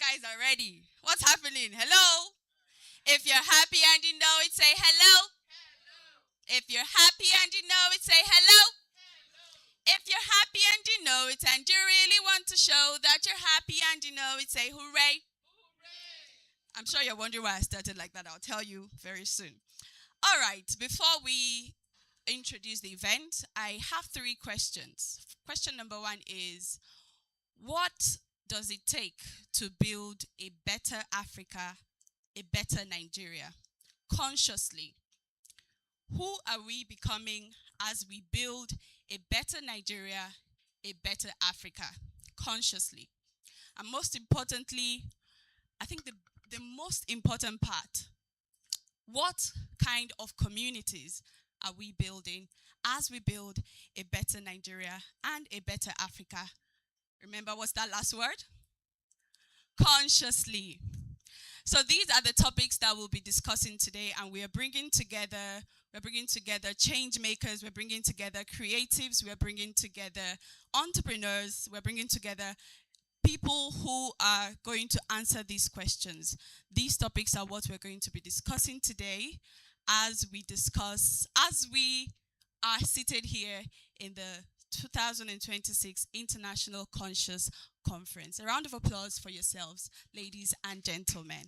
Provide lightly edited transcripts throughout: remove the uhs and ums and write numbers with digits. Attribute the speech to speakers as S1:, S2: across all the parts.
S1: guys are ready. What's happening? Hello? If you're happy and you know it, say hello. If you're happy and you know it, say hello. If you're happy and you know it and you really want to show that you're happy and you know it, say hooray. I'm sure you're wondering why I started like that. I'll tell you very soon. All right, before we introduce the event, I have three questions. Question number one is, what does it take to build a better Africa, a better Nigeria? Consciously, who are we becoming as we build a better Nigeria, a better Africa? Consciously. And most importantly, I think the most important part, what kind of communities are we building as we build a better Nigeria and a better Africa? Remember, what's that last word? Consciously. So these are the topics that we'll be discussing today, and we're bringing together change makers, we're bringing together creatives, we're bringing together entrepreneurs, we're bringing together people who are going to answer these questions. These topics are what we're going to be discussing today as we are seated here in the 2026 International Conscious Conference. A round of applause for yourselves, ladies and gentlemen.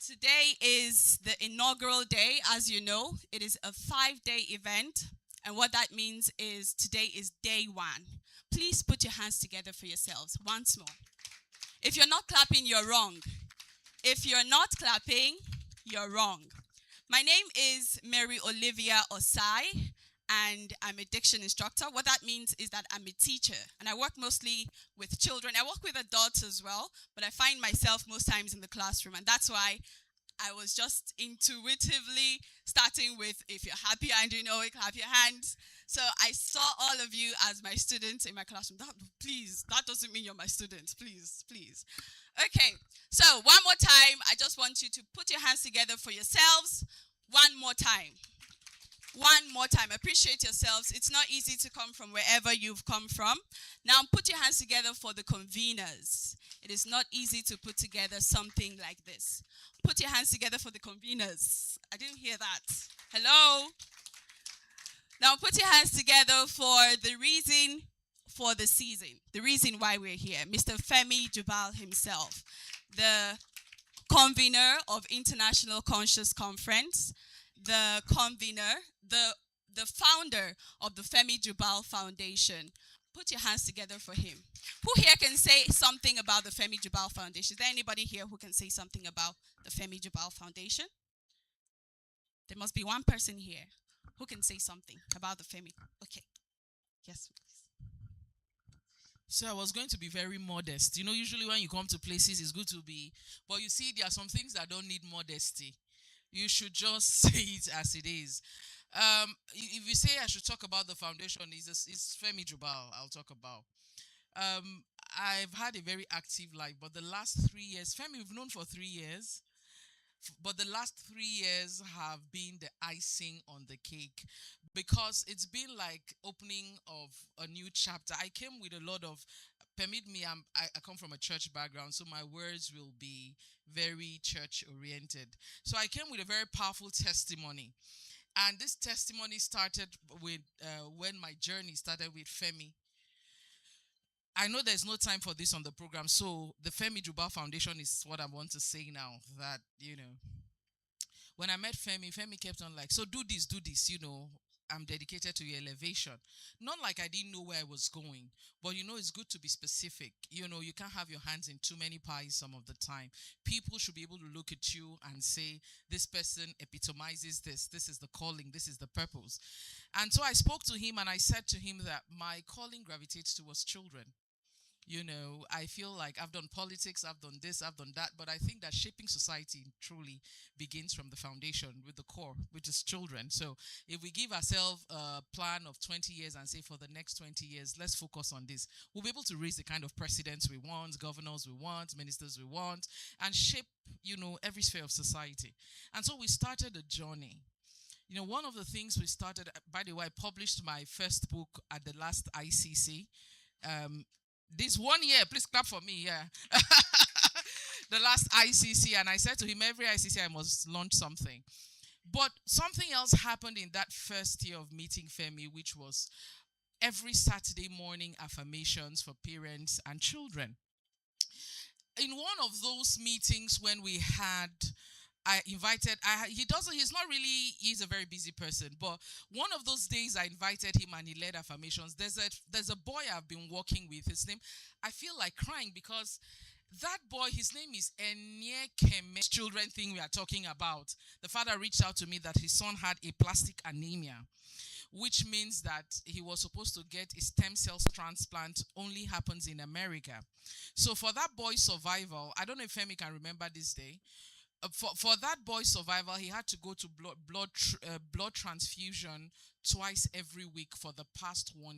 S1: Today is the inaugural day. As you know, it is a 5-day event. And what that means is today is day one. Please put your hands together for yourselves once more. If you're not clapping, you're wrong. If you're not clapping, you're wrong. My name is Mary Olivia Osai, and I'm a diction instructor. What that means is that I'm a teacher, and I work mostly with children. I work with adults as well, but I find myself most times in the classroom, and that's why I was just intuitively starting with, if you're happy and you know it, clap your hands. So I saw all of you as my students in my classroom. Please, that doesn't mean you're my student. Please, please. Okay, so one more time, I just want you to put your hands together for yourselves. One more time. One more time. Appreciate yourselves. It's not easy to come from wherever you've come from. Now put your hands together for the conveners. It is not easy to put together something like this. Put your hands together for the conveners. I didn't hear that. Hello? Now put your hands together for the reason for the season. The reason why we're here. Mr. Femi Jubal himself, the convener of International Conscious Conference, the convener, the founder of the Femi Jubal Foundation. Put your hands together for him. Who here can say something about the Femi Jubal Foundation? Is there anybody here who can say something about the Femi Jubal Foundation? There must be one person here who can say something about the Femi. Okay. Yes, please.
S2: So I was going to be very modest. You know, usually when you come to places, it's good to be, but you see, there are some things that don't need modesty. You should just say it as it is. If you say I should talk about the foundation, it's Femi Jubal I'll talk about. Um, I've had a very active life, but the last 3 years, Femi, we've known for 3 years, but the last 3 years have been the icing on the cake because it's been like opening of a new chapter. I came with a lot of, permit me, I come from a church background, so my words will be very church oriented. So I came with a very powerful testimony. And this testimony started with when my journey started with Femi. I know there's no time for this on the program, so the Femi Jubal Foundation is what I want to say now. That, when I met Femi, Femi kept on like, so do this, I'm dedicated to your elevation. Not like I didn't know where I was going, but it's good to be specific. You can't have your hands in too many pies some of the time. People should be able to look at you and say, this person epitomizes this. This is the calling. This is the purpose. And so I spoke to him and I said to him that my calling gravitates towards children. I feel like I've done politics, I've done this, I've done that, but I think that shaping society truly begins from the foundation with the core, which is children. So if we give ourselves a plan of 20 years and say for the next 20 years, let's focus on this, we'll be able to raise the kind of presidents we want, governors we want, ministers we want, and shape, every sphere of society. And so we started a journey. One of the things we started, by the way, I published my first book at the last ICC. This 1 year, please clap for me. Yeah. The last ICC, and I said to him, every ICC I must launch something. But something else happened in that first year of meeting Femi, which was every Saturday morning affirmations for parents and children. In one of those meetings when we had, I invited, he's not really, he's a very busy person, but one of those days I invited him and he led affirmations. There's a boy I've been working with. His name, I feel like crying because that boy, his name is Enyekeme. Children thing we are talking about. The father reached out to me that his son had a plastic anemia, which means that he was supposed to get a stem cells transplant, only happens in America. So for that boy's survival, I don't know if Femi can remember this day. For that boy's survival, he had to go to blood transfusion twice every week for the past one